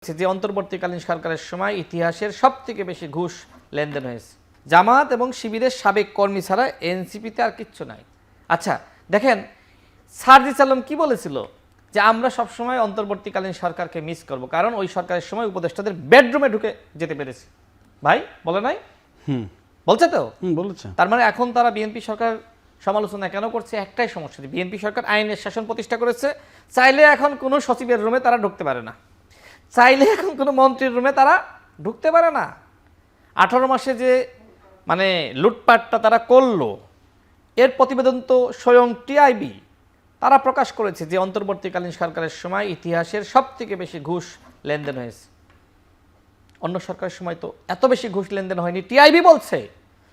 যে অন্তর্বর্তীকালীন সরকারের সময় ইতিহাসের সবথেকে বেশি ঘুষ লেনদেন হয়েছে। জামাত এবং শিবিরের সাবেক কর্মী ছাড়া এনসিপিতে আর কিচ্ছু নাই। আচ্ছা দেখেন, সারজিস আলম কি বলেছিল যে আমরা সবসময় অন্তর্বর্তীকালীন সরকারকে মিস করব, কারণ ওই সরকারের সময় উপদেষ্টাদের বেডরুমে ঢুকে যেতে পেরেছে। ভাই বলে নাই? বলছে তো, বলেছে। তার মানে এখন তারা বিএনপি সরকার সমালোচনা কেন করছে? একটাই সমস্যা, বিএনপি সরকার আইনের শাসন প্রতিষ্ঠা করেছে, চাইলে এখন কোনো সচিবের রুমে তারা ঢুকতে পারে না, চাইলে এখন কোনো মন্ত্রীর রুমে তারা ঢুকতে পারে না। 18 মাসে যে মানে লুটপাটটা তারা করলো, এর প্রতিবেদন তো স্বয়ং টিআইবি তারা প্রকাশ করেছে যে অন্তর্বর্তীকালীন সরকারের সময় ইতিহাসের সবথেকে বেশি ঘুষ লেনদেন হয়েছে। অন্য সরকারের সময় তো এত বেশি ঘুষ লেনদেন হয়নি। টিআইবি বলছে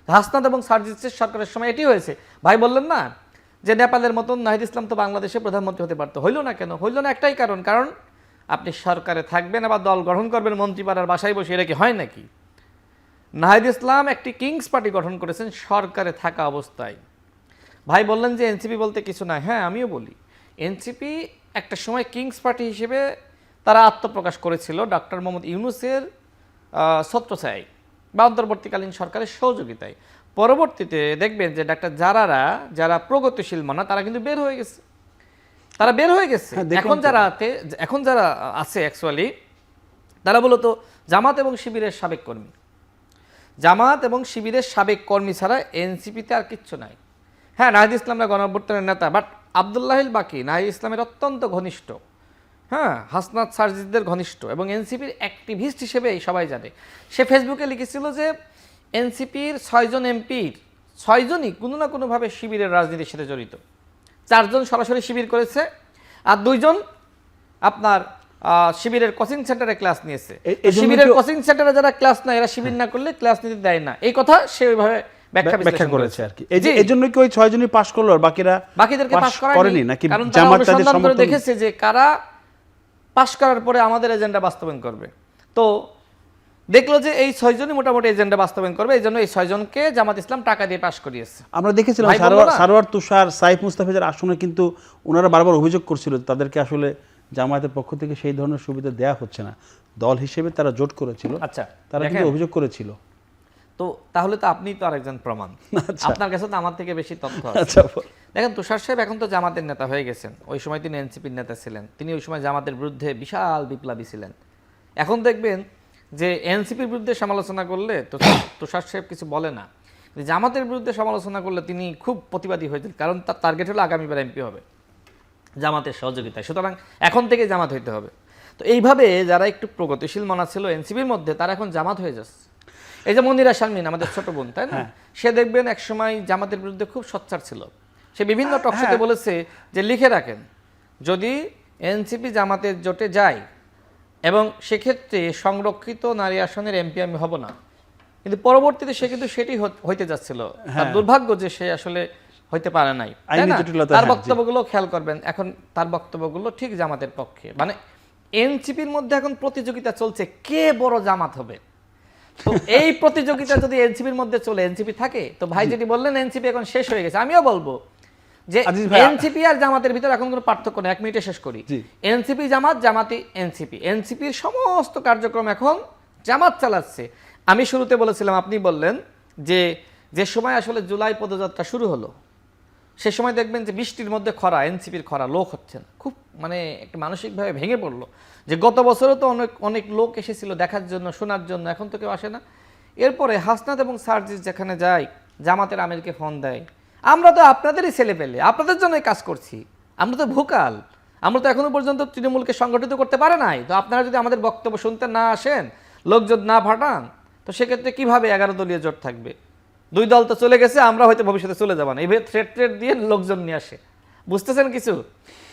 হাসনাত এবং সার্জিসের সরকারের সময় এটি হয়েছে। ভাই বললেন না যে নেপালের মতন নাহিদ ইসলাম তো বাংলাদেশে প্রধানমন্ত্রী হতে পারতো, হইল না কেন? হইল না একটাই কারণ, কারণ আপনি সরকারে থাকবেন আবার দল গঠন করবেন মন্ত্রীপাড়ার বাসায় বসে, এটা কি হয় নাকি? নাহিদ ইসলাম একটি কিংস পার্টি গঠন করেছেন সরকারে থাকা অবস্থায়। ভাই বললেন যে এনসিপি বলতে কিছু নাই, হ্যাঁ আমিও বলি এনসিপি একটা সময় কিংস পার্টি হিসেবে তারা আত্মপ্রকাশ করেছিল ডক্টর মোহাম্মদ ইউনূসের ছত্রছায়ায় বা অন্তর্বর্তীকালীন সরকারের সহযোগিতায়। পরবর্তীতে দেখবেন যে ডাক্তার যারা প্রগতিশীল মানা তারা কিন্তু বের হয়ে গেছে, তারা বের হয়ে গেছে। এখন যারা আছে অ্যাকচুয়ালি তারা মূলত জামাত এবং শিবিরের সাবেক কর্মী। জামাত এবং শিবিরের সাবেক কর্মী ছাড়া এনসিপিতে আর কিচ্ছু নাই। হ্যাঁ, নাহিদ ইসলামরা গণঅভ্যুত্থানের নেতা, বাট আব্দুল্লাহিল বাকি নাহিদ ইসলামের অত্যন্ত ঘনিষ্ঠ, হ্যাঁ হাসনাত সার্জিসদের ঘনিষ্ঠ এবং এনসিপির অ্যাক্টিভিস্ট হিসেবে সবাই জানে। সে ফেসবুকে লিখেছিল যে এনসিপির 6 জন এমপির 6 জনই কোনো না কোনোভাবে শিবিরের রাজনীতির সাথে জড়িত। 4 জন সরাসরি শিবির করেছে আর 2 জন আপনার শিবিরের কোচিং সেন্টারে ক্লাস নিয়েছে। শিবিরের কোচিং সেন্টারে যারা ক্লাস নেয় এরা শিবির না করলে ক্লাস নিতে দেয় না, এই কথা সে ওইভাবে ব্যাখ্যা করেছে আর কি। এই জন্য কি ওই 6 জনই পাস করলো আর বাকিদেরকে পাস করেনি নাকি? কারণ তারা অনুসন্ধান করে দেখেছে যে কারা পাস করার পরে আমাদের এজেন্ডা বাস্তবায়ন করবে। তো দেখলো যে এই 6 জনই মোটামুটি এজেন্ডা বাস্তবায়ন করবে, এই জন্য এই 6 জনকে জামাত ইসলাম টাকা দিয়ে পাস করিয়েছে। আমরা দেখেছিলাম সারোয়ার তুষার, সাইফ মুস্তাফিজের আসনে কিন্তু ওনারা বারবার অভিযোগ করছিল তাদেরকে আসলে জামায়াতের পক্ষ থেকে সেই ধরনের সুবিধা দেয়া হচ্ছে না। দল হিসেবে তারা জোট করেছিল, আচ্ছা তারা কিন্তু অভিযোগ করেছিল। তো তাহলে তো আপনি তো আরেকজন প্রমাণ, আপনার কাছে তো আমার থেকে বেশি তথ্য আছে। আচ্ছা দেখেন, তুষার সাহেব এখন তো জামাতের নেতা হয়ে গেছেন, ওই সময় তিনি এনসিপির নেতা ছিলেন, তিনি ওই সময় জামাতের বিরুদ্ধে বিশাল বিপ্লবী ছিলেন। এখন দেখবেন যে এনসিপির বিরুদ্ধে সমালোচনা করলে তো তুষার সাহেব কিছু বলে না, জামাতের বিরুদ্ধে সমালোচনা করলে তিনি খুব প্রতিবাদী হয়েছেন, কারণ তার টার্গেট হলো আগামীবার এমপি হবে জামাতের সহযোগিতায়, সুতরাং এখন থেকে জামাত হইতে হবে। তো এইভাবে যারা একটু প্রগতিশীল মনা ছিল এনসিপির মধ্যে তারা এখন জামাত হয়ে যাচ্ছে। এই যে মনিরা শারমিন আমাদের ছোট বোন, তাই না, সে দেখবেন এক সময় জামাতের বিরুদ্ধে খুব সোচ্চার ছিল। সে বিভিন্ন টকশোতে বলেছে যে লিখে রাখেন, যদি এনসিপি জামাতের জোটে যায় এবং সেক্ষেত্রে সংরক্ষিত নারী আসনের এমপি আমি হব না। কিন্তু পরবর্তীতে সে কিন্তু সেটি হইতে যাচ্ছিল। তার দুর্ভাগ্য যে সে আসলে হইতে পারে নাই। তার বক্তব্যগুলো খেয়াল করবেন, এখন তার বক্তব্যগুলো ঠিক জামাতের পক্ষে। মানে এনসিপির মধ্যে এখন প্রতিযোগিতা চলছে কে বড় জামাত হবে। তো এই প্রতিযোগিতা যদি এনসিপির মধ্যে চলে, এনসিপি থাকে, তো ভাই যেটি বললেন এনসিপি এখন শেষ হয়ে গেছে, আমিও বলবো যে এনসিপি আর জামাতের ভিতরে এখন কোনো পার্থক্য নেই। 1 মিনিটে শেষ করি। এনসিপি জামাত, জামাতি এনসিপি, এনসিপির সমস্ত কার্যক্রম এখন জামাত চালাচ্ছে। আমি শুরুতে বলেছিলাম, আপনি বললেন যে সময় আসলে জুলাই পদযাত্রা শুরু হলো সে সময় দেখবেন যে বৃষ্টির মধ্যে খরা, এনসিপির খরা, লোক হচ্ছে না, খুব মানে একটা মানসিকভাবে ভেঙে পড়লো যে গত বছরও তো অনেক লোক এসেছিল দেখার জন্য, শোনার জন্য, এখন তো কেউ আসে না। এরপরে হাসনাত এবং সার্জিস যেখানে যায় জামাতের আমিরকে ফোন দেয়, আমরা তো আপনাদেরই ছেলে পেলে, আপনাদের জন্যই কাজ করছি, আমরা তো ভোকাল, আমরা তো এখনো পর্যন্ত তৃণমূলকে সংগঠিত করতে পারে নাই, তো আপনারা যদি আমাদের বক্তব্য শুনতে না আসেন, লোকজন না ফাটান, তো সেক্ষেত্রে কিভাবে 11 দলীয় জোট থাকবে? 2 দল তো চলে গেছে, আমরা হয়তো ভবিষ্যতে চলে যাবো না, এইভাবে থ্রেট দিয়ে লোকজন নিয়ে আসে, বুঝতেছেন কিছু?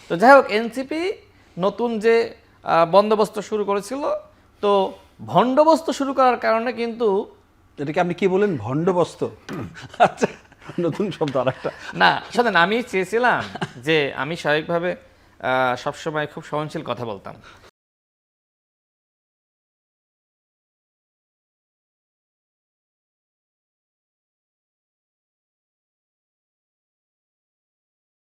তো যাই হোক, এনসিপি নতুন যে বন্দোবস্ত শুরু করেছিল, তো ভণ্ডবস্ত শুরু করার কারণে কিন্তু এটাকে আপনি কি বলেন, ভণ্ডবস্ত? আচ্ছা, নতুন শব্দ আরেকটা। না শোনেন, আমি চেয়েছিলাম যে আমি স্বাভাবিকভাবে সবসময় খুব সহনশীল কথা বলতাম।